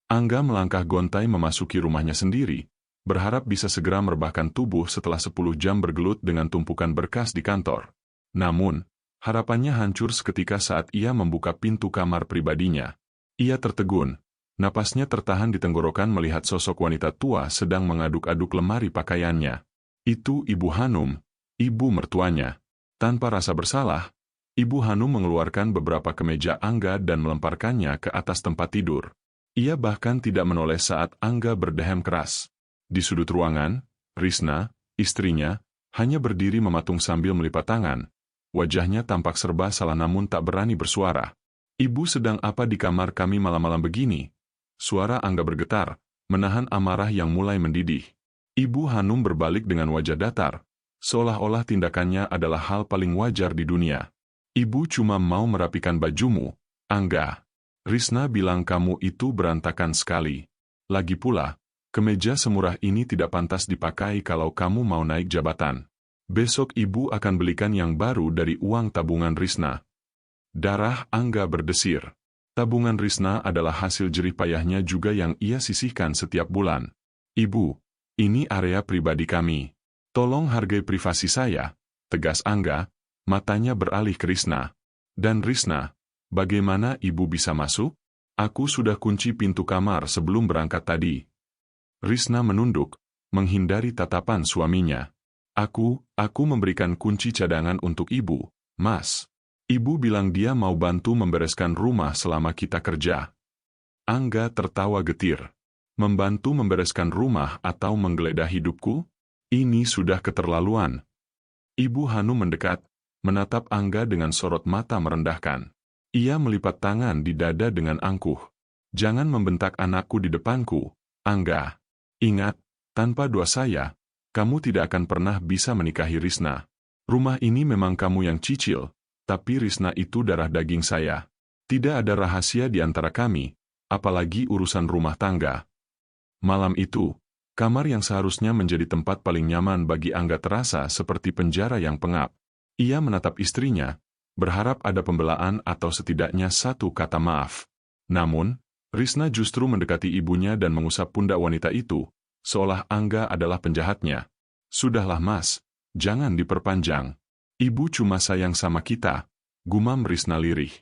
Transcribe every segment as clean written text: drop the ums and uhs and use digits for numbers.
Angga melangkah gontai memasuki rumahnya sendiri, berharap bisa segera merebahkan tubuh setelah 10 jam bergelut dengan tumpukan berkas di kantor. Namun, harapannya hancur seketika saat ia membuka pintu kamar pribadinya. Ia tertegun, napasnya tertahan di tenggorokan melihat sosok wanita tua sedang mengaduk-aduk lemari pakaiannya. Itu Ibu Hanum, ibu mertuanya. Tanpa rasa bersalah, Ibu Hanum mengeluarkan beberapa kemeja Angga dan melemparkannya ke atas tempat tidur. Ia bahkan tidak menoleh saat Angga berdehem keras. Di sudut ruangan, Risna, istrinya, hanya berdiri mematung sambil melipat tangan. Wajahnya tampak serba salah namun tak berani bersuara. "Ibu sedang apa di kamar kami malam-malam begini?" Suara Angga bergetar, menahan amarah yang mulai mendidih. Ibu Hanum berbalik dengan wajah datar, seolah-olah tindakannya adalah hal paling wajar di dunia. "Ibu cuma mau merapikan bajumu, Angga. Risna bilang kamu itu berantakan sekali. Lagi pula, kemeja semurah ini tidak pantas dipakai kalau kamu mau naik jabatan. Besok ibu akan belikan yang baru dari uang tabungan Risna." Darah Angga berdesir. Tabungan Risna adalah hasil jerih payahnya juga yang ia sisihkan setiap bulan. "Ibu, ini area pribadi kami. Tolong hargai privasi saya," tegas Angga, matanya beralih ke Risna. "Dan Risna, bagaimana ibu bisa masuk? Aku sudah kunci pintu kamar sebelum berangkat tadi." Risna menunduk, menghindari tatapan suaminya. Aku memberikan kunci cadangan untuk ibu, Mas. Ibu bilang dia mau bantu membereskan rumah selama kita kerja." Angga tertawa getir. "Membantu membereskan rumah atau menggeledah hidupku? Ini sudah keterlaluan." Ibu Hanum mendekat, menatap Angga dengan sorot mata merendahkan. Ia melipat tangan di dada dengan angkuh. "Jangan membentak anakku di depanku, Angga. Ingat, tanpa doa saya, kamu tidak akan pernah bisa menikahi Risna. Rumah ini memang kamu yang cicil, tapi Risna itu darah daging saya. Tidak ada rahasia di antara kami, apalagi urusan rumah tangga." Malam itu, kamar yang seharusnya menjadi tempat paling nyaman bagi Angga terasa seperti penjara yang pengap. Ia menatap istrinya, berharap ada pembelaan atau setidaknya satu kata maaf. Namun, Risna justru mendekati ibunya dan mengusap pundak wanita itu, seolah Angga adalah penjahatnya. "Sudahlah Mas, jangan diperpanjang. Ibu cuma sayang sama kita," gumam Risna lirih.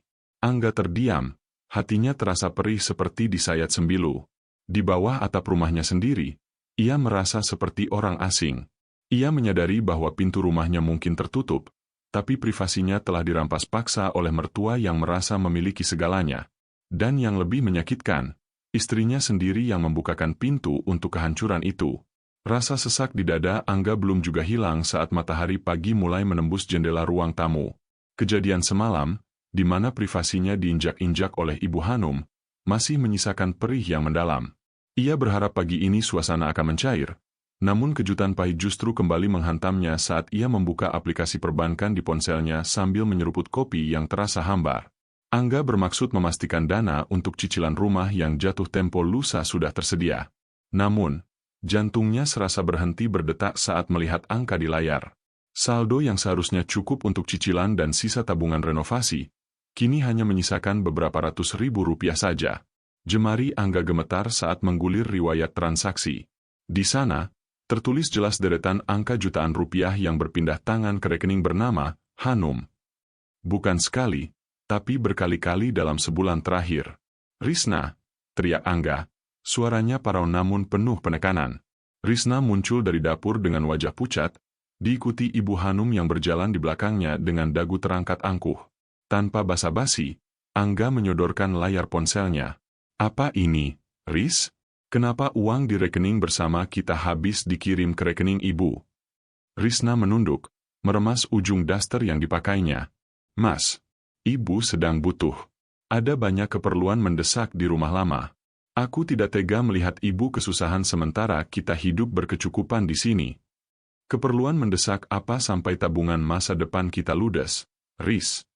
Angga terdiam, hatinya terasa perih seperti disayat sembilu. Di bawah atap rumahnya sendiri, ia merasa seperti orang asing. Ia menyadari bahwa pintu rumahnya mungkin tertutup, tapi privasinya telah dirampas paksa oleh mertua yang merasa memiliki segalanya. Dan yang lebih menyakitkan, istrinya sendiri yang membukakan pintu untuk kehancuran itu. Rasa sesak di dada Angga belum juga hilang saat matahari pagi mulai menembus jendela ruang tamu. Kejadian semalam, di mana privasinya diinjak-injak oleh Ibu Hanum, masih menyisakan perih yang mendalam. Ia berharap pagi ini suasana akan mencair, namun kejutan pahit justru kembali menghantamnya saat ia membuka aplikasi perbankan di ponselnya sambil menyeruput kopi yang terasa hambar. Angga bermaksud memastikan dana untuk cicilan rumah yang jatuh tempo lusa sudah tersedia. Namun, jantungnya serasa berhenti berdetak saat melihat angka di layar. Saldo yang seharusnya cukup untuk cicilan dan sisa tabungan renovasi, kini hanya menyisakan beberapa ratus ribu rupiah saja. Jemari Angga gemetar saat menggulir riwayat transaksi. Di sana, tertulis jelas deretan angka jutaan rupiah yang berpindah tangan ke rekening bernama Hanum. Bukan sekali, tapi berkali-kali dalam sebulan terakhir. "Risna!" teriak Angga, suaranya parau namun penuh penekanan. Risna muncul dari dapur dengan wajah pucat, diikuti Ibu Hanum yang berjalan di belakangnya dengan dagu terangkat angkuh. Tanpa basa-basi, Angga menyodorkan layar ponselnya. "Apa ini, Ris? Kenapa uang di rekening bersama kita habis dikirim ke rekening ibu?" Risna menunduk, meremas ujung daster yang dipakainya. "Mas, ibu sedang butuh. Ada banyak keperluan mendesak di rumah lama. Aku tidak tega melihat ibu kesusahan sementara kita hidup berkecukupan di sini." "Keperluan mendesak apa sampai tabungan masa depan kita ludes, Ris?"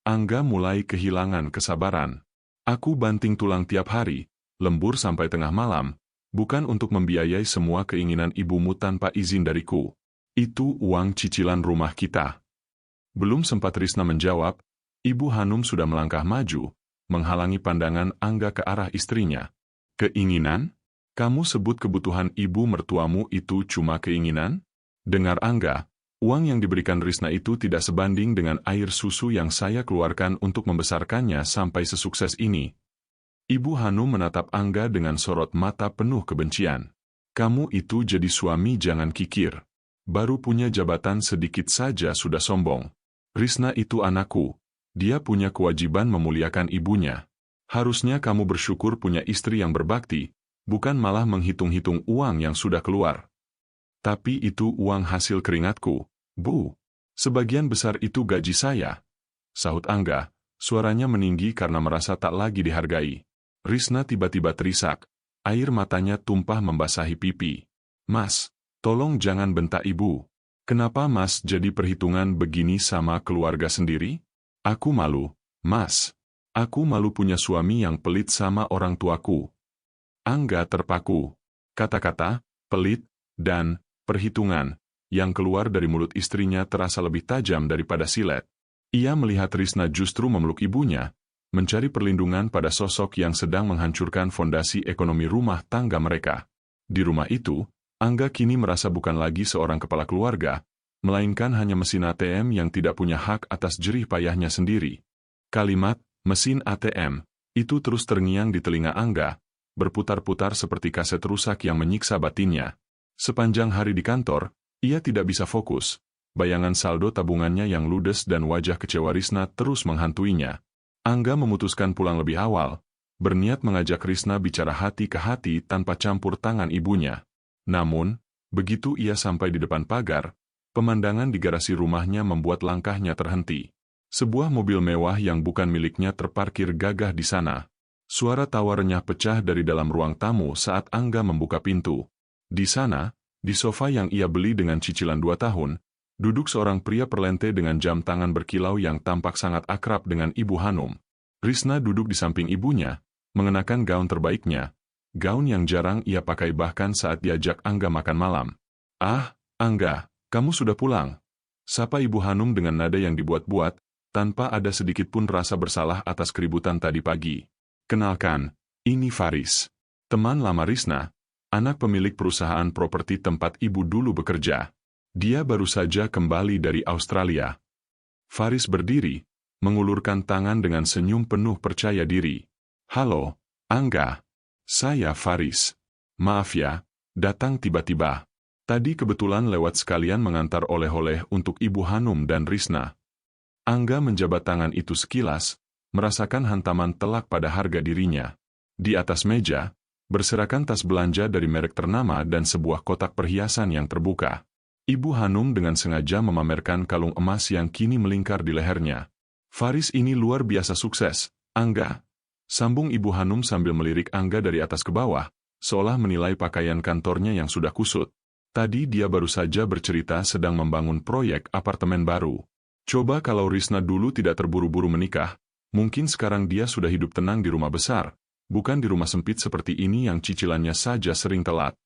Angga mulai kehilangan kesabaran. "Aku banting tulang tiap hari, lembur sampai tengah malam, bukan untuk membiayai semua keinginan ibumu tanpa izin dariku. Itu uang cicilan rumah kita." Belum sempat Risna menjawab, Ibu Hanum sudah melangkah maju, menghalangi pandangan Angga ke arah istrinya. Keinginan? Kamu sebut kebutuhan ibu mertuamu itu cuma keinginan? Dengar Angga, uang yang diberikan Risna itu tidak sebanding dengan air susu yang saya keluarkan untuk membesarkannya sampai sesukses ini. Ibu Hanum menatap Angga dengan sorot mata penuh kebencian. Kamu itu jadi suami jangan kikir. Baru punya jabatan sedikit saja sudah sombong. Risna itu anakku. Dia punya kewajiban memuliakan ibunya. Harusnya kamu bersyukur punya istri yang berbakti, bukan malah menghitung-hitung uang yang sudah keluar. Tapi itu uang hasil keringatku, Bu. Sebagian besar itu gaji saya. Sahut Angga, suaranya meninggi karena merasa tak lagi dihargai. Risna tiba-tiba terisak, air matanya tumpah membasahi pipi. Mas, tolong jangan bentak ibu. Kenapa Mas jadi perhitungan begini sama keluarga sendiri? Aku malu, Mas. Aku malu punya suami yang pelit sama orang tuaku. Angga terpaku. Kata-kata, pelit, dan perhitungan, yang keluar dari mulut istrinya terasa lebih tajam daripada silet. Ia melihat Risna justru memeluk ibunya, mencari perlindungan pada sosok yang sedang menghancurkan fondasi ekonomi rumah tangga mereka. Di rumah itu, Angga kini merasa bukan lagi seorang kepala keluarga, melainkan hanya mesin ATM yang tidak punya hak atas jerih payahnya sendiri. Kalimat, mesin ATM, itu terus terngiang di telinga Angga, berputar-putar seperti kaset rusak yang menyiksa batinnya. Sepanjang hari di kantor, ia tidak bisa fokus. Bayangan saldo tabungannya yang ludes dan wajah kecewa Risna terus menghantuinya. Angga memutuskan pulang lebih awal, berniat mengajak Risna bicara hati ke hati tanpa campur tangan ibunya. Namun, begitu ia sampai di depan pagar, pemandangan di garasi rumahnya membuat langkahnya terhenti. Sebuah mobil mewah yang bukan miliknya terparkir gagah di sana. Suara tawa renyah pecah dari dalam ruang tamu saat Angga membuka pintu. Di sana, di sofa yang ia beli dengan cicilan 2 tahun, duduk seorang pria perlente dengan jam tangan berkilau yang tampak sangat akrab dengan Ibu Hanum. Risna duduk di samping ibunya, mengenakan gaun terbaiknya, gaun yang jarang ia pakai bahkan saat diajak Angga makan malam. Ah, Angga, kamu sudah pulang. Sapa Ibu Hanum dengan nada yang dibuat-buat, tanpa ada sedikit pun rasa bersalah atas keributan tadi pagi. Kenalkan, ini Faris. Teman lama Risna, anak pemilik perusahaan properti tempat ibu dulu bekerja. Dia baru saja kembali dari Australia. Faris berdiri, mengulurkan tangan dengan senyum penuh percaya diri. Halo, Angga. Saya Faris. Maaf ya, datang tiba-tiba. Tadi kebetulan lewat sekalian mengantar oleh-oleh untuk Ibu Hanum dan Risna. Angga menjabat tangan itu sekilas, merasakan hantaman telak pada harga dirinya. Di atas meja, berserakan tas belanja dari merek ternama dan sebuah kotak perhiasan yang terbuka. Ibu Hanum dengan sengaja memamerkan kalung emas yang kini melingkar di lehernya. Faris ini luar biasa sukses, Angga. Sambung Ibu Hanum sambil melirik Angga dari atas ke bawah, seolah menilai pakaian kantornya yang sudah kusut. Tadi dia baru saja bercerita sedang membangun proyek apartemen baru. Coba kalau Risna dulu tidak terburu-buru menikah, mungkin sekarang dia sudah hidup tenang di rumah besar, bukan di rumah sempit seperti ini yang cicilannya saja sering telat.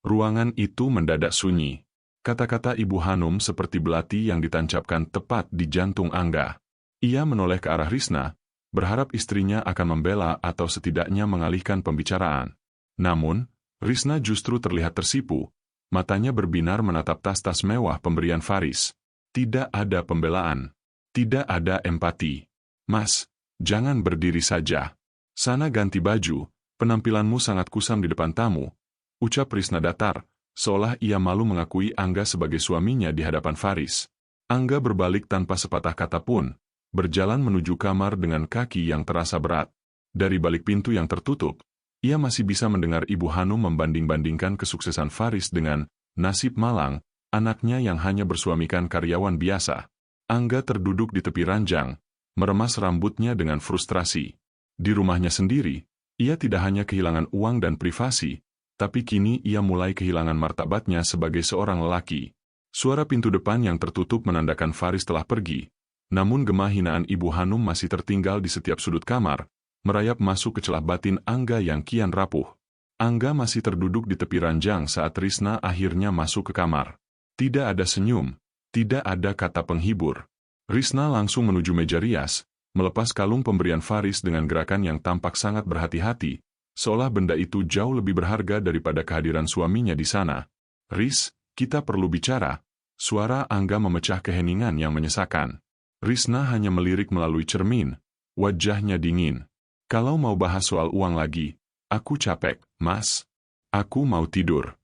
Ruangan itu mendadak sunyi. Kata-kata Ibu Hanum seperti belati yang ditancapkan tepat di jantung Angga. Ia menoleh ke arah Risna, berharap istrinya akan membela atau setidaknya mengalihkan pembicaraan. Namun, Risna justru terlihat tersipu, matanya berbinar menatap tas-tas mewah pemberian Faris. Tidak ada pembelaan. Tidak ada empati. Mas, jangan berdiri saja. Sana ganti baju, penampilanmu sangat kusam di depan tamu. Ucap Risna datar, seolah ia malu mengakui Angga sebagai suaminya di hadapan Faris. Angga berbalik tanpa sepatah kata pun, berjalan menuju kamar dengan kaki yang terasa berat. Dari balik pintu yang tertutup, ia masih bisa mendengar Ibu Hanum membanding-bandingkan kesuksesan Faris dengan nasib malang, anaknya yang hanya bersuamikan karyawan biasa. Angga terduduk di tepi ranjang, meremas rambutnya dengan frustrasi. Di rumahnya sendiri, ia tidak hanya kehilangan uang dan privasi, tapi kini ia mulai kehilangan martabatnya sebagai seorang lelaki. Suara pintu depan yang tertutup menandakan Faris telah pergi, namun gema hinaan Ibu Hanum masih tertinggal di setiap sudut kamar, merayap masuk ke celah batin Angga yang kian rapuh. Angga masih terduduk di tepi ranjang saat Risna akhirnya masuk ke kamar. Tidak ada senyum, tidak ada kata penghibur. Risna langsung menuju meja rias, melepas kalung pemberian Faris dengan gerakan yang tampak sangat berhati-hati, seolah benda itu jauh lebih berharga daripada kehadiran suaminya di sana. "Riz, kita perlu bicara." Suara Angga memecah keheningan yang menyesakan. Risna hanya melirik melalui cermin, wajahnya dingin. "Kalau mau bahas soal uang lagi, aku capek, Mas. Aku mau tidur.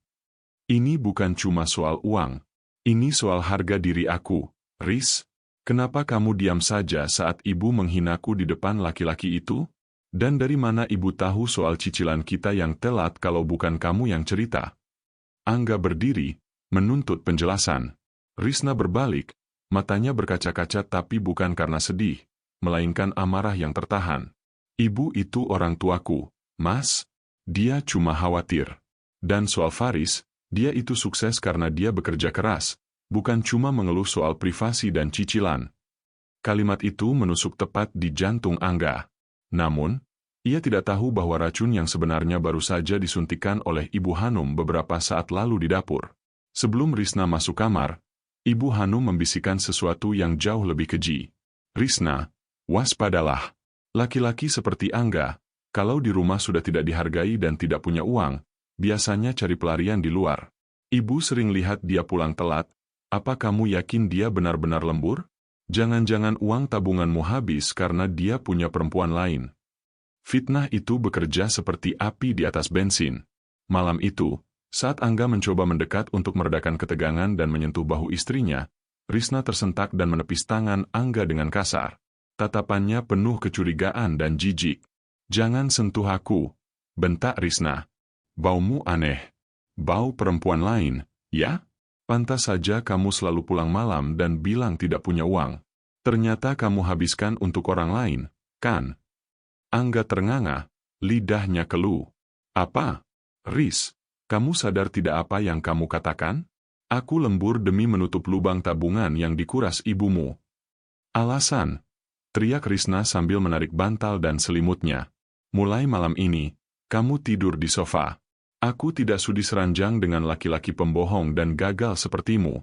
Ini bukan cuma soal uang. Ini soal harga diri aku, Riz. Kenapa kamu diam saja saat ibu menghinaku di depan laki-laki itu? Dan dari mana ibu tahu soal cicilan kita yang telat kalau bukan kamu yang cerita?" Angga berdiri, menuntut penjelasan. Risna berbalik, matanya berkaca-kaca tapi bukan karena sedih, melainkan amarah yang tertahan. "Ibu itu orang tuaku, Mas. Dia cuma khawatir. Dan soal Faris, dia itu sukses karena dia bekerja keras, bukan cuma mengeluh soal privasi dan cicilan." Kalimat itu menusuk tepat di jantung Angga. Namun, ia tidak tahu bahwa racun yang sebenarnya baru saja disuntikkan oleh Ibu Hanum beberapa saat lalu di dapur. Sebelum Risna masuk kamar, Ibu Hanum membisikkan sesuatu yang jauh lebih keji. "Risna, waspadalah. Laki-laki seperti Angga, kalau di rumah sudah tidak dihargai dan tidak punya uang, biasanya cari pelarian di luar. Ibu sering lihat dia pulang telat. Apa kamu yakin dia benar-benar lembur? Jangan-jangan uang tabunganmu habis karena dia punya perempuan lain." Fitnah itu bekerja seperti api di atas bensin. Malam itu, saat Angga mencoba mendekat untuk meredakan ketegangan dan menyentuh bahu istrinya, Risna tersentak dan menepis tangan Angga dengan kasar. Tatapannya penuh kecurigaan dan jijik. "Jangan sentuh aku," bentak Risna. "Baumu aneh. Bau perempuan lain, ya? Pantas saja kamu selalu pulang malam dan bilang tidak punya uang. Ternyata kamu habiskan untuk orang lain, kan?" Angga ternganga, lidahnya keluh. "Apa? Riz, kamu sadar tidak apa yang kamu katakan? Aku lembur demi menutup lubang tabungan yang dikuras ibumu." "Alasan?" teriak Risna sambil menarik bantal dan selimutnya. "Mulai malam ini, kamu tidur di sofa. Aku tidak sudi seranjang dengan laki-laki pembohong dan gagal sepertimu."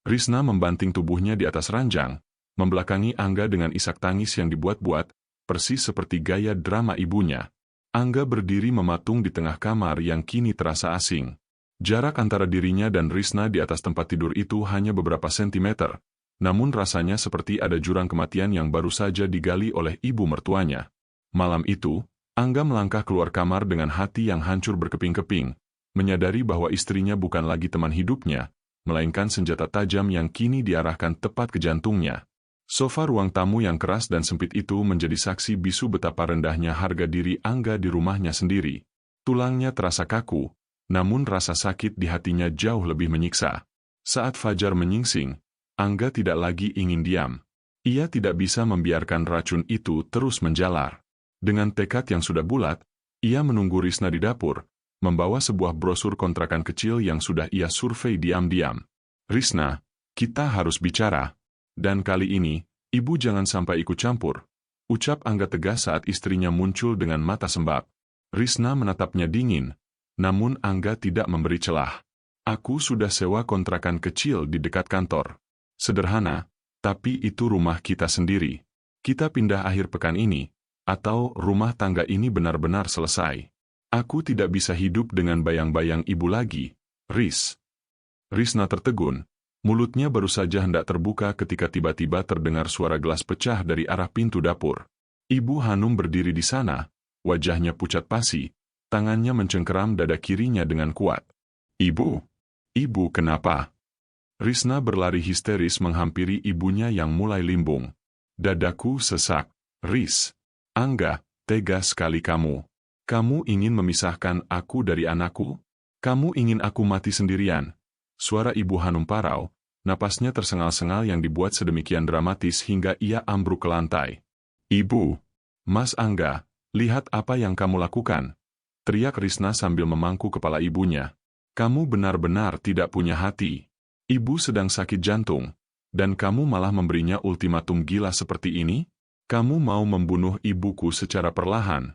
Risna membanting tubuhnya di atas ranjang, membelakangi Angga dengan isak tangis yang dibuat-buat, persis seperti gaya drama ibunya. Angga berdiri mematung di tengah kamar yang kini terasa asing. Jarak antara dirinya dan Risna di atas tempat tidur itu hanya beberapa sentimeter, namun rasanya seperti ada jurang kematian yang baru saja digali oleh ibu mertuanya. Malam itu, Angga melangkah keluar kamar dengan hati yang hancur berkeping-keping, menyadari bahwa istrinya bukan lagi teman hidupnya, melainkan senjata tajam yang kini diarahkan tepat ke jantungnya. Sofa ruang tamu yang keras dan sempit itu menjadi saksi bisu betapa rendahnya harga diri Angga di rumahnya sendiri. Tulangnya terasa kaku, namun rasa sakit di hatinya jauh lebih menyiksa. Saat fajar menyingsing, Angga tidak lagi ingin diam. Ia tidak bisa membiarkan racun itu terus menjalar. Dengan tekad yang sudah bulat, ia menunggu Risna di dapur, membawa sebuah brosur kontrakan kecil yang sudah ia survei diam-diam. "Risna, kita harus bicara. Dan kali ini, ibu jangan sampai ikut campur," ucap Angga tegas saat istrinya muncul dengan mata sembab. Risna menatapnya dingin, namun Angga tidak memberi celah. "Aku sudah sewa kontrakan kecil di dekat kantor. Sederhana, tapi itu rumah kita sendiri. Kita pindah akhir pekan ini, atau rumah tangga ini benar-benar selesai. Aku tidak bisa hidup dengan bayang-bayang ibu lagi, Riz." Risna tertegun. Mulutnya baru saja hendak terbuka ketika tiba-tiba terdengar suara gelas pecah dari arah pintu dapur. Ibu Hanum berdiri di sana, wajahnya pucat pasi, tangannya mencengkeram dada kirinya dengan kuat. "Ibu? Ibu kenapa?" Risna berlari histeris menghampiri ibunya yang mulai limbung. "Dadaku sesak, Riz. Angga, tega sekali kamu. Kamu ingin memisahkan aku dari anakku? Kamu ingin aku mati sendirian?" Suara Ibu Hanum parau, napasnya tersengal-sengal yang dibuat sedemikian dramatis hingga ia ambruk ke lantai. "Ibu! Mas Angga, lihat apa yang kamu lakukan!" teriak Risna sambil memangku kepala ibunya. "Kamu benar-benar tidak punya hati. Ibu sedang sakit jantung, dan kamu malah memberinya ultimatum gila seperti ini? Kamu mau membunuh ibuku secara perlahan."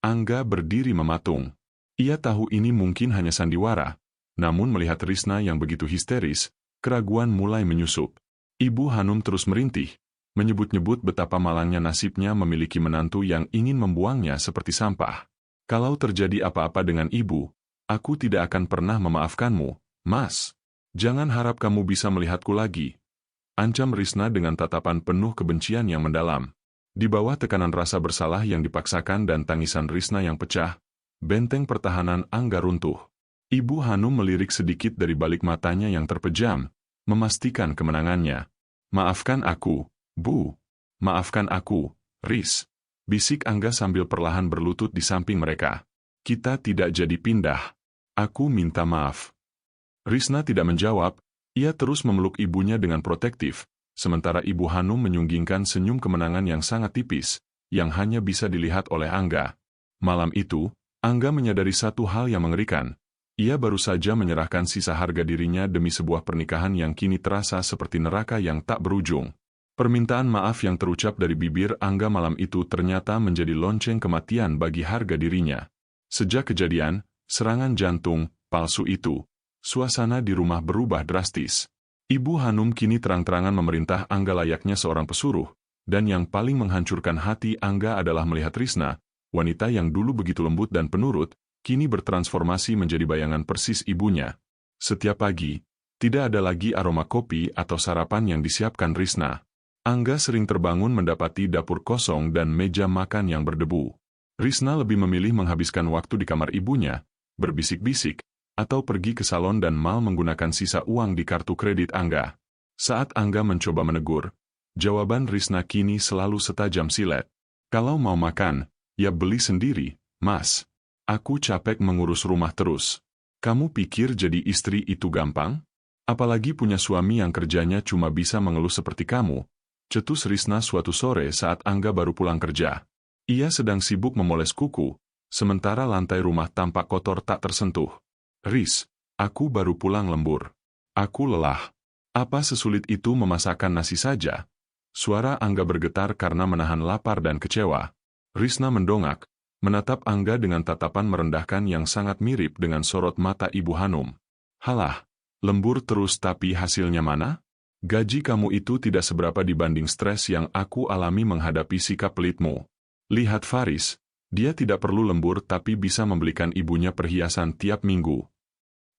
Angga berdiri mematung. Ia tahu ini mungkin hanya sandiwara, namun melihat Risna yang begitu histeris, keraguan mulai menyusup. Ibu Hanum terus merintih, menyebut-nyebut betapa malangnya nasibnya memiliki menantu yang ingin membuangnya seperti sampah. Kalau terjadi apa-apa dengan ibu, aku tidak akan pernah memaafkanmu, Mas. Jangan harap kamu bisa melihatku lagi. Ancam Risna dengan tatapan penuh kebencian yang mendalam. Di bawah tekanan rasa bersalah yang dipaksakan dan tangisan Risna yang pecah, benteng pertahanan Angga runtuh. Ibu Hanum melirik sedikit dari balik matanya yang terpejam, memastikan kemenangannya. Maafkan aku, Bu. Maafkan aku, Ris. Bisik Angga sambil perlahan berlutut di samping mereka. Kita tidak jadi pindah. Aku minta maaf. Risna tidak menjawab, ia terus memeluk ibunya dengan protektif, sementara Ibu Hanum menyunggingkan senyum kemenangan yang sangat tipis, yang hanya bisa dilihat oleh Angga. Malam itu, Angga menyadari satu hal yang mengerikan. Ia baru saja menyerahkan sisa harga dirinya demi sebuah pernikahan yang kini terasa seperti neraka yang tak berujung. Permintaan maaf yang terucap dari bibir Angga malam itu ternyata menjadi lonceng kematian bagi harga dirinya. Sejak kejadian serangan jantung palsu itu, suasana di rumah berubah drastis. Ibu Hanum kini terang-terangan memerintah Angga layaknya seorang pesuruh, dan yang paling menghancurkan hati Angga adalah melihat Risna, wanita yang dulu begitu lembut dan penurut, kini bertransformasi menjadi bayangan persis ibunya. Setiap pagi, tidak ada lagi aroma kopi atau sarapan yang disiapkan Risna. Angga sering terbangun mendapati dapur kosong dan meja makan yang berdebu. Risna lebih memilih menghabiskan waktu di kamar ibunya, berbisik-bisik, atau pergi ke salon dan mal menggunakan sisa uang di kartu kredit Angga. Saat Angga mencoba menegur, jawaban Risna kini selalu setajam silet. Kalau mau makan, ya beli sendiri, Mas. Aku capek mengurus rumah terus. Kamu pikir jadi istri itu gampang? Apalagi punya suami yang kerjanya cuma bisa mengeluh seperti kamu. Cetus Risna suatu sore saat Angga baru pulang kerja. Ia sedang sibuk memoles kuku, sementara lantai rumah tampak kotor tak tersentuh. Ris, aku baru pulang lembur. Aku lelah. Apa sesulit itu memasakkan nasi saja? Suara Angga bergetar karena menahan lapar dan kecewa. Risna mendongak, menatap Angga dengan tatapan merendahkan yang sangat mirip dengan sorot mata Ibu Hanum. Halah, lembur terus tapi hasilnya mana? Gaji kamu itu tidak seberapa dibanding stres yang aku alami menghadapi sikap pelitmu. Lihat Faris, dia tidak perlu lembur tapi bisa membelikan ibunya perhiasan tiap minggu.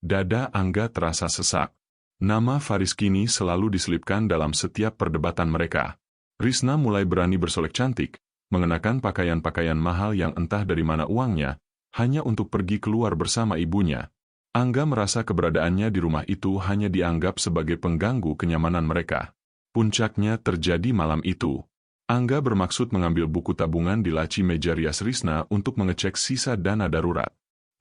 Dada Angga terasa sesak. Nama Faris kini selalu diselipkan dalam setiap perdebatan mereka. Risna mulai berani bersolek cantik, mengenakan pakaian-pakaian mahal yang entah dari mana uangnya, hanya untuk pergi keluar bersama ibunya. Angga merasa keberadaannya di rumah itu hanya dianggap sebagai pengganggu kenyamanan mereka. Puncaknya terjadi malam itu. Angga bermaksud mengambil buku tabungan di laci meja rias Risna untuk mengecek sisa dana darurat.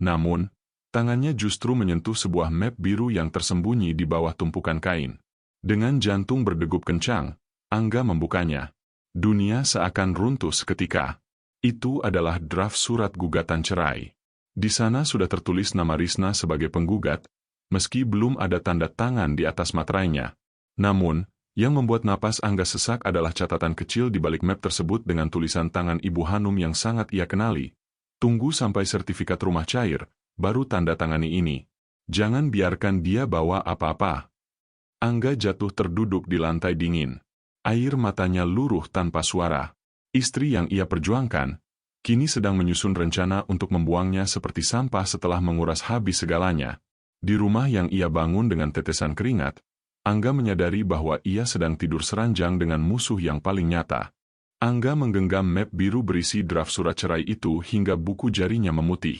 Namun, tangannya justru menyentuh sebuah map biru yang tersembunyi di bawah tumpukan kain. Dengan jantung berdegup kencang, Angga membukanya. Dunia seakan runtuh seketika. Itu adalah draft surat gugatan cerai. Di sana sudah tertulis nama Risna sebagai penggugat, meski belum ada tanda tangan di atas materainya. Namun, yang membuat napas Angga sesak adalah catatan kecil di balik map tersebut dengan tulisan tangan Ibu Hanum yang sangat ia kenali. Tunggu sampai sertifikat rumah cair, baru tanda tangani ini. Jangan biarkan dia bawa apa-apa. Angga jatuh terduduk di lantai dingin. Air matanya luruh tanpa suara. Istri yang ia perjuangkan, kini sedang menyusun rencana untuk membuangnya seperti sampah setelah menguras habis segalanya. Di rumah yang ia bangun dengan tetesan keringat, Angga menyadari bahwa ia sedang tidur seranjang dengan musuh yang paling nyata. Angga menggenggam map biru berisi draft surat cerai itu hingga buku jarinya memutih.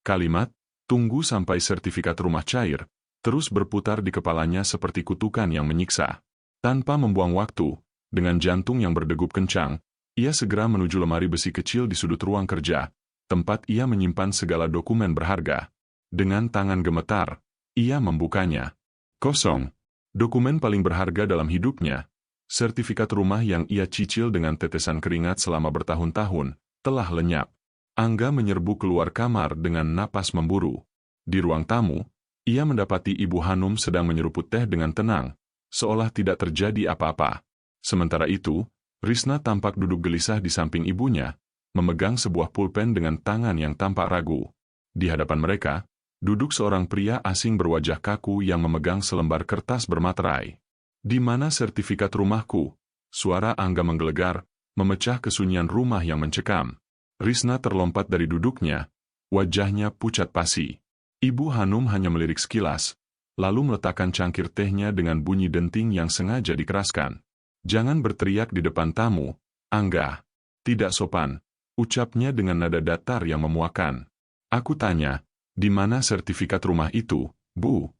Kalimat, tunggu sampai sertifikat rumah cair, terus berputar di kepalanya seperti kutukan yang menyiksa. Tanpa membuang waktu, dengan jantung yang berdegup kencang, ia segera menuju lemari besi kecil di sudut ruang kerja, tempat ia menyimpan segala dokumen berharga. Dengan tangan gemetar, ia membukanya. Kosong. Dokumen paling berharga dalam hidupnya, sertifikat rumah yang ia cicil dengan tetesan keringat selama bertahun-tahun, telah lenyap. Angga menyerbu keluar kamar dengan napas memburu. Di ruang tamu, ia mendapati Ibu Hanum sedang menyeruput teh dengan tenang, seolah tidak terjadi apa-apa. Sementara itu, Risna tampak duduk gelisah di samping ibunya, memegang sebuah pulpen dengan tangan yang tampak ragu. Di hadapan mereka, duduk seorang pria asing berwajah kaku yang memegang selembar kertas bermaterai. Di mana sertifikat rumahku? Suara Angga menggelegar, memecah kesunyian rumah yang mencekam. Risna terlompat dari duduknya, Wajahnya pucat pasi. Ibu Hanum hanya melirik sekilas, lalu meletakkan cangkir tehnya dengan bunyi denting yang sengaja dikeraskan. "Jangan berteriak di depan tamu, Angga. Tidak sopan," ucapnya dengan nada datar yang memuakan. "Aku tanya, di mana sertifikat rumah itu, Bu?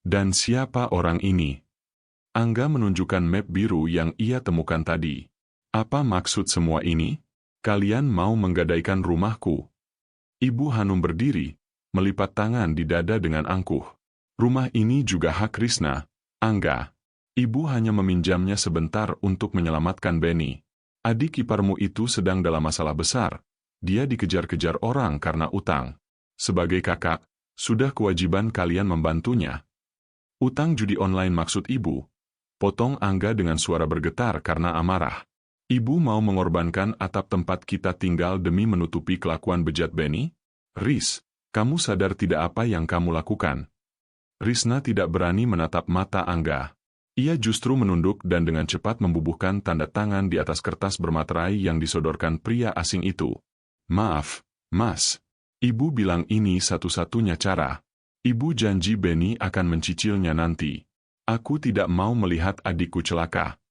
Dan siapa orang ini?" Angga menunjukkan map biru yang ia temukan tadi. "Apa maksud semua ini? Kalian mau menggadaikan rumahku?" Ibu Hanum berdiri, melipat tangan di dada dengan angkuh. "Rumah ini juga hak Risna, Angga. Ibu hanya meminjamnya sebentar untuk menyelamatkan Benny. Adik iparmu itu sedang dalam masalah besar. Dia dikejar-kejar orang karena utang. Sebagai kakak, sudah kewajiban kalian membantunya." "Utang judi online maksud ibu?" potong Angga dengan suara bergetar karena amarah. "Ibu mau mengorbankan atap tempat kita tinggal demi menutupi kelakuan bejat Benny? Riz, kamu sadar tidak apa yang kamu lakukan?" Risna tidak berani menatap mata Angga. Ia justru menunduk dan dengan cepat membubuhkan tanda tangan di atas kertas bermaterai yang disodorkan pria asing itu. "Maaf, Mas. Ibu bilang ini satu-satunya cara. Ibu janji Benny akan mencicilnya nanti. Aku tidak mau melihat adikku celaka."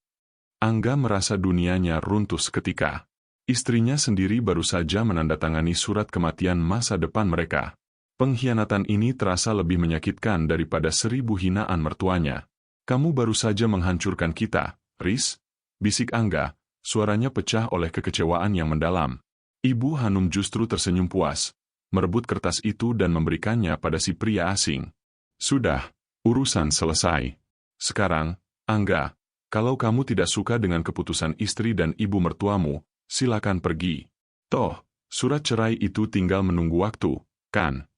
Angga merasa dunianya runtuh seketika. Istrinya sendiri baru saja menandatangani surat kematian masa depan mereka. Pengkhianatan ini terasa lebih menyakitkan daripada 1000 hinaan mertuanya. "Kamu baru saja menghancurkan kita, Riz," bisik Angga, suaranya pecah oleh kekecewaan yang mendalam. Ibu Hanum justru tersenyum puas, merebut kertas itu dan memberikannya pada si pria asing. "Sudah, urusan selesai. Sekarang, Angga, kalau kamu tidak suka dengan keputusan istri dan ibu mertuamu, silakan pergi. Toh, surat cerai itu tinggal menunggu waktu, kan?"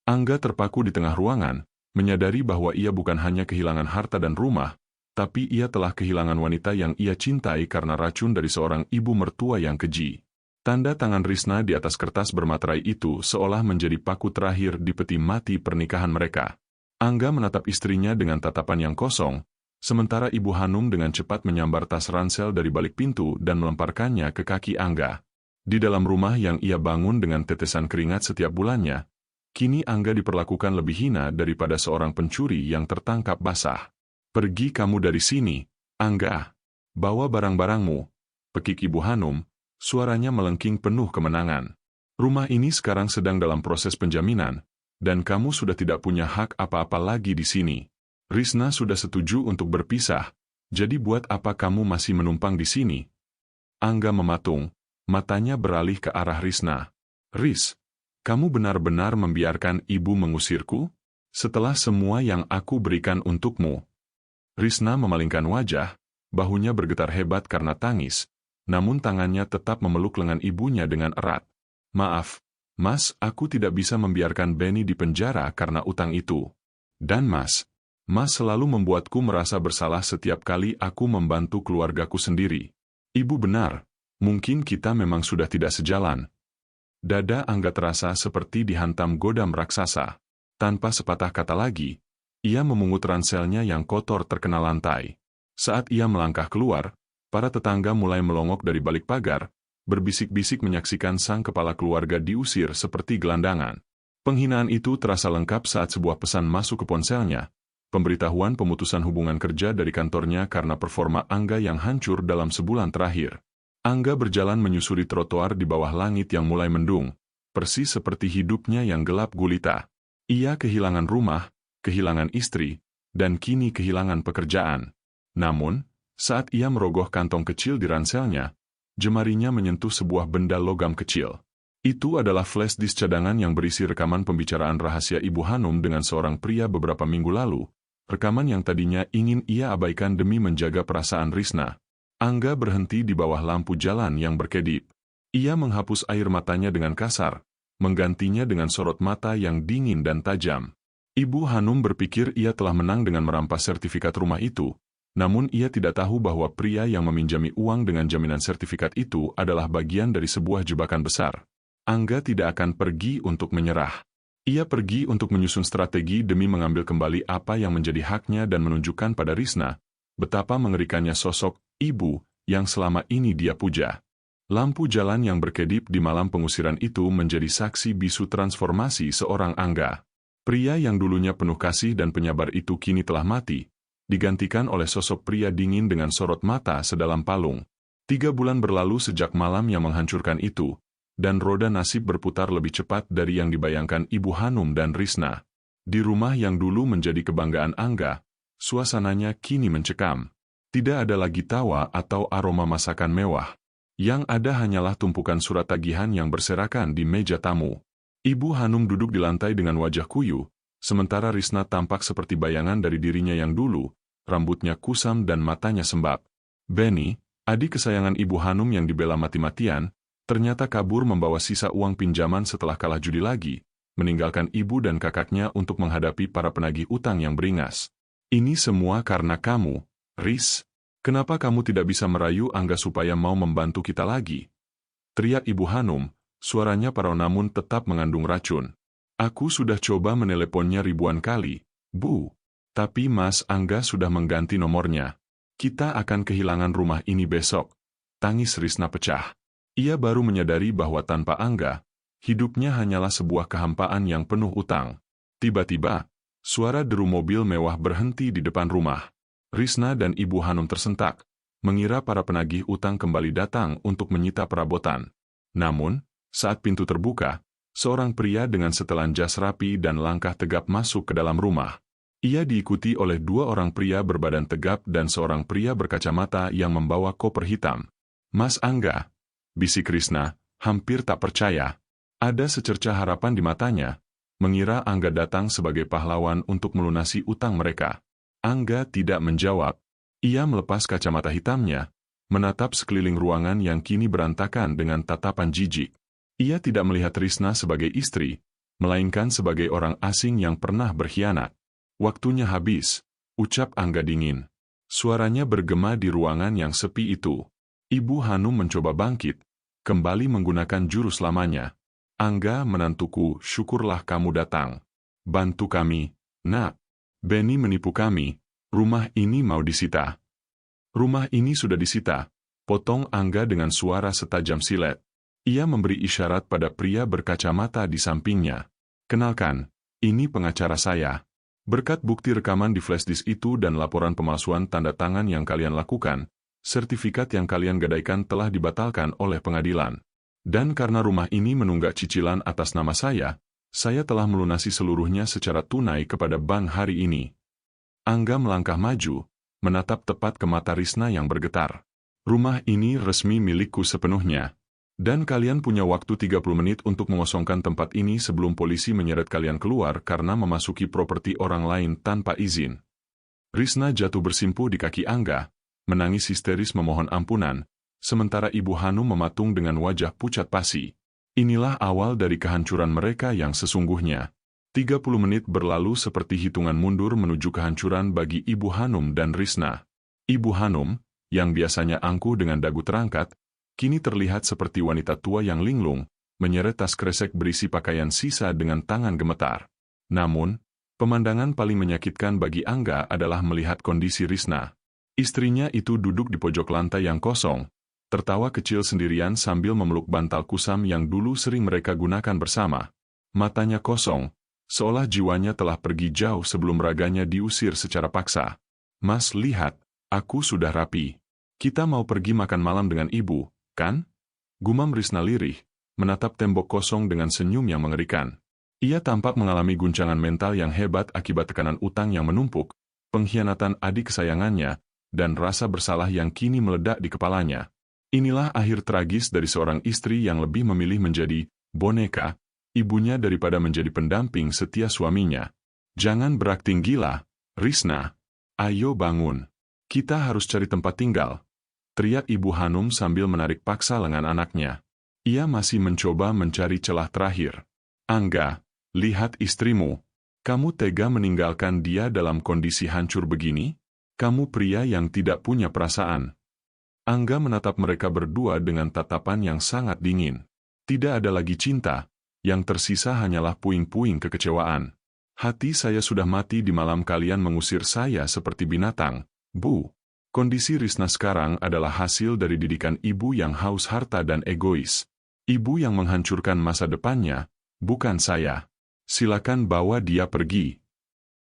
Angga terpaku di tengah ruangan, menyadari bahwa ia bukan hanya kehilangan harta dan rumah, tapi ia telah kehilangan wanita yang ia cintai karena racun dari seorang ibu mertua yang keji. Tanda tangan Risna di atas kertas bermaterai itu seolah menjadi paku terakhir di peti mati pernikahan mereka. Angga menatap istrinya dengan tatapan yang kosong, sementara Ibu Hanum dengan cepat menyambar tas ransel dari balik pintu dan melemparkannya ke kaki Angga. Di dalam rumah yang ia bangun dengan tetesan keringat setiap bulannya, kini Angga diperlakukan lebih hina daripada seorang pencuri yang tertangkap basah. "Pergi kamu dari sini, Angga. Bawa barang-barangmu," pekik Ibu Hanum, suaranya melengking penuh kemenangan. "Rumah ini sekarang sedang dalam proses penjaminan, dan kamu sudah tidak punya hak apa-apa lagi di sini. Risna sudah setuju untuk berpisah, jadi buat apa kamu masih menumpang di sini?" Angga mematung, matanya beralih ke arah Risna. "Riz, kamu benar-benar membiarkan ibu mengusirku? Setelah semua yang aku berikan untukmu?" Risna memalingkan wajah, bahunya bergetar hebat karena tangis, namun tangannya tetap memeluk lengan ibunya dengan erat. "Maaf, Mas, aku tidak bisa membiarkan Benny di penjara karena utang itu. Dan Mas selalu membuatku merasa bersalah setiap kali aku membantu keluargaku sendiri. Ibu benar, mungkin kita memang sudah tidak sejalan." Dada Angga terasa seperti dihantam godam raksasa. Tanpa sepatah kata lagi, ia memungut ranselnya yang kotor terkena lantai. Saat ia melangkah keluar, para tetangga mulai melongok dari balik pagar, berbisik-bisik menyaksikan sang kepala keluarga diusir seperti gelandangan. Penghinaan itu terasa lengkap saat sebuah pesan masuk ke ponselnya, pemberitahuan pemutusan hubungan kerja dari kantornya karena performa Angga yang hancur dalam sebulan terakhir. Angga berjalan menyusuri trotoar di bawah langit yang mulai mendung, persis seperti hidupnya yang gelap gulita. Ia kehilangan rumah, kehilangan istri, dan kini kehilangan pekerjaan. Namun, saat ia merogoh kantong kecil di ranselnya, jemarinya menyentuh sebuah benda logam kecil. Itu adalah flash disk cadangan yang berisi rekaman pembicaraan rahasia Ibu Hanum dengan seorang pria beberapa minggu lalu, rekaman yang tadinya ingin ia abaikan demi menjaga perasaan Risna. Angga berhenti di bawah lampu jalan yang berkedip. Ia menghapus air matanya dengan kasar, menggantinya dengan sorot mata yang dingin dan tajam. Ibu Hanum berpikir ia telah menang dengan merampas sertifikat rumah itu, namun ia tidak tahu bahwa pria yang meminjami uang dengan jaminan sertifikat itu adalah bagian dari sebuah jebakan besar. Angga tidak akan pergi untuk menyerah. Ia pergi untuk menyusun strategi demi mengambil kembali apa yang menjadi haknya dan menunjukkan pada Risna betapa mengerikannya sosok ibu yang selama ini dia puja. Lampu jalan yang berkedip di malam pengusiran itu menjadi saksi bisu transformasi seorang Angga. Pria yang dulunya penuh kasih dan penyabar itu kini telah mati, digantikan oleh sosok pria dingin dengan sorot mata sedalam palung. 3 bulan berlalu sejak malam yang menghancurkan itu, dan roda nasib berputar lebih cepat dari yang dibayangkan Ibu Hanum dan Risna. Di rumah yang dulu menjadi kebanggaan Angga, suasananya kini mencekam. Tidak ada lagi tawa atau aroma masakan mewah. Yang ada hanyalah tumpukan surat tagihan yang berserakan di meja tamu. Ibu Hanum duduk di lantai dengan wajah kuyu, sementara Risna tampak seperti bayangan dari dirinya yang dulu, rambutnya kusam dan matanya sembab. Benny, adik kesayangan Ibu Hanum yang dibela mati-matian, ternyata kabur membawa sisa uang pinjaman setelah kalah judi lagi, meninggalkan ibu dan kakaknya untuk menghadapi para penagih utang yang beringas. Ini semua karena kamu, Riz. Kenapa kamu tidak bisa merayu Angga supaya mau membantu kita lagi? Teriak Ibu Hanum, suaranya parau namun tetap mengandung racun. Aku sudah coba meneleponnya ribuan kali, Bu. Tapi Mas Angga sudah mengganti nomornya. Kita akan kehilangan rumah ini besok. Tangis Risna pecah. Ia baru menyadari bahwa tanpa Angga, hidupnya hanyalah sebuah kehampaan yang penuh utang. Tiba-tiba, suara deru mobil mewah berhenti di depan rumah. Risna dan Ibu Hanum tersentak, mengira para penagih utang kembali datang untuk menyita perabotan. Namun, saat pintu terbuka, seorang pria dengan setelan jas rapi dan langkah tegap masuk ke dalam rumah. Ia diikuti oleh 2 orang pria berbadan tegap dan seorang pria berkacamata yang membawa koper hitam. Mas Angga, bisik Risna, hampir tak percaya. Ada secercah harapan di matanya, mengira Angga datang sebagai pahlawan untuk melunasi utang mereka. Angga tidak menjawab. Ia melepas kacamata hitamnya, menatap sekeliling ruangan yang kini berantakan dengan tatapan jijik. Ia tidak melihat Risna sebagai istri, melainkan sebagai orang asing yang pernah berkhianat. Waktunya habis, ucap Angga dingin. Suaranya bergema di ruangan yang sepi itu. Ibu Hanum mencoba bangkit, kembali menggunakan jurus lamanya. Angga menantuku, syukurlah kamu datang. Bantu kami, Nak. Benny menipu kami, rumah ini mau disita. Rumah ini sudah disita, potong Angga dengan suara setajam silet. Ia memberi isyarat pada pria berkacamata di sampingnya. Kenalkan, ini pengacara saya. Berkat bukti rekaman di flashdisk itu dan laporan pemalsuan tanda tangan yang kalian lakukan, sertifikat yang kalian gadaikan telah dibatalkan oleh pengadilan. Dan karena rumah ini menunggak cicilan atas nama saya telah melunasi seluruhnya secara tunai kepada bank hari ini. Angga melangkah maju, menatap tepat ke mata Risna yang bergetar. Rumah ini resmi milikku sepenuhnya. Dan kalian punya waktu 30 menit untuk mengosongkan tempat ini sebelum polisi menyeret kalian keluar karena memasuki properti orang lain tanpa izin. Risna jatuh bersimpuh di kaki Angga, menangis histeris memohon ampunan, sementara Ibu Hanum mematung dengan wajah pucat pasi. Inilah awal dari kehancuran mereka yang sesungguhnya. 30 menit berlalu seperti hitungan mundur menuju kehancuran bagi Ibu Hanum dan Risna. Ibu Hanum, yang biasanya angkuh dengan dagu terangkat, kini terlihat seperti wanita tua yang linglung, menyeret tas kresek berisi pakaian sisa dengan tangan gemetar. Namun, pemandangan paling menyakitkan bagi Angga adalah melihat kondisi Risna. Istrinya itu duduk di pojok lantai yang kosong, tertawa kecil sendirian sambil memeluk bantal kusam yang dulu sering mereka gunakan bersama. Matanya kosong, seolah jiwanya telah pergi jauh sebelum raganya diusir secara paksa. Mas, lihat, aku sudah rapi. Kita mau pergi makan malam dengan ibu, kan? Gumam Risna lirih, menatap tembok kosong dengan senyum yang mengerikan. Ia tampak mengalami guncangan mental yang hebat akibat tekanan utang yang menumpuk, pengkhianatan adik kesayangannya, dan rasa bersalah yang kini meledak di kepalanya. Inilah akhir tragis dari seorang istri yang lebih memilih menjadi boneka ibunya daripada menjadi pendamping setia suaminya. Jangan berakting gila, Risna. Ayo bangun. Kita harus cari tempat tinggal. Teriak Ibu Hanum sambil menarik paksa lengan anaknya. Ia masih mencoba mencari celah terakhir. Angga, lihat istrimu. Kamu tega meninggalkan dia dalam kondisi hancur begini? Kamu pria yang tidak punya perasaan. Angga menatap mereka berdua dengan tatapan yang sangat dingin. Tidak ada lagi cinta, yang tersisa hanyalah puing-puing kekecewaan. Hati saya sudah mati di malam kalian mengusir saya seperti binatang, Bu. Kondisi Risna sekarang adalah hasil dari didikan ibu yang haus harta dan egois. Ibu yang menghancurkan masa depannya, bukan saya. Silakan bawa dia pergi.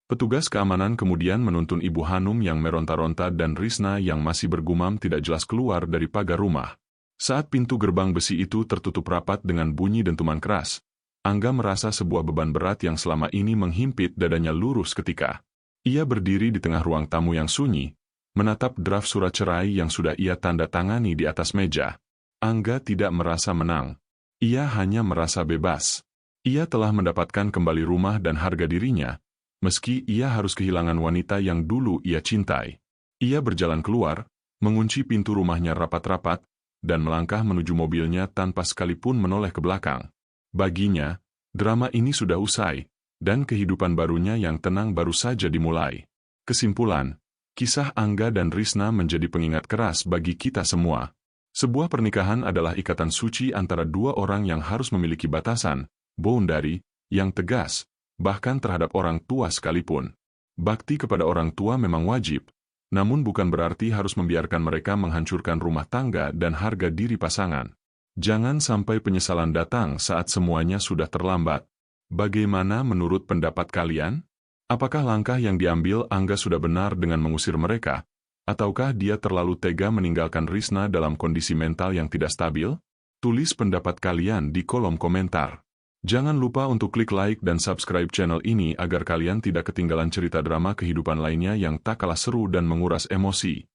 Petugas keamanan kemudian menuntun Ibu Hanum yang meronta-ronta dan Risna yang masih bergumam tidak jelas keluar dari pagar rumah. Saat pintu gerbang besi itu tertutup rapat dengan bunyi dentuman keras, Angga merasa sebuah beban berat yang selama ini menghimpit dadanya lurus ketika ia berdiri di tengah ruang tamu yang sunyi, menatap draft surat cerai yang sudah ia tanda tangani di atas meja. Angga tidak merasa menang. Ia hanya merasa bebas. Ia telah mendapatkan kembali rumah dan harga dirinya, meski ia harus kehilangan wanita yang dulu ia cintai. Ia berjalan keluar, mengunci pintu rumahnya rapat-rapat, dan melangkah menuju mobilnya tanpa sekalipun menoleh ke belakang. Baginya, drama ini sudah usai, dan kehidupan barunya yang tenang baru saja dimulai. Kesimpulan, kisah Angga dan Risna menjadi pengingat keras bagi kita semua. Sebuah pernikahan adalah ikatan suci antara dua orang yang harus memiliki batasan, boundary, yang tegas, bahkan terhadap orang tua sekalipun. Bakti kepada orang tua memang wajib, namun bukan berarti harus membiarkan mereka menghancurkan rumah tangga dan harga diri pasangan. Jangan sampai penyesalan datang saat semuanya sudah terlambat. Bagaimana menurut pendapat kalian? Apakah langkah yang diambil Angga sudah benar dengan mengusir mereka? Ataukah dia terlalu tega meninggalkan Risna dalam kondisi mental yang tidak stabil? Tulis pendapat kalian di kolom komentar. Jangan lupa untuk klik like dan subscribe channel ini agar kalian tidak ketinggalan cerita drama kehidupan lainnya yang tak kalah seru dan menguras emosi.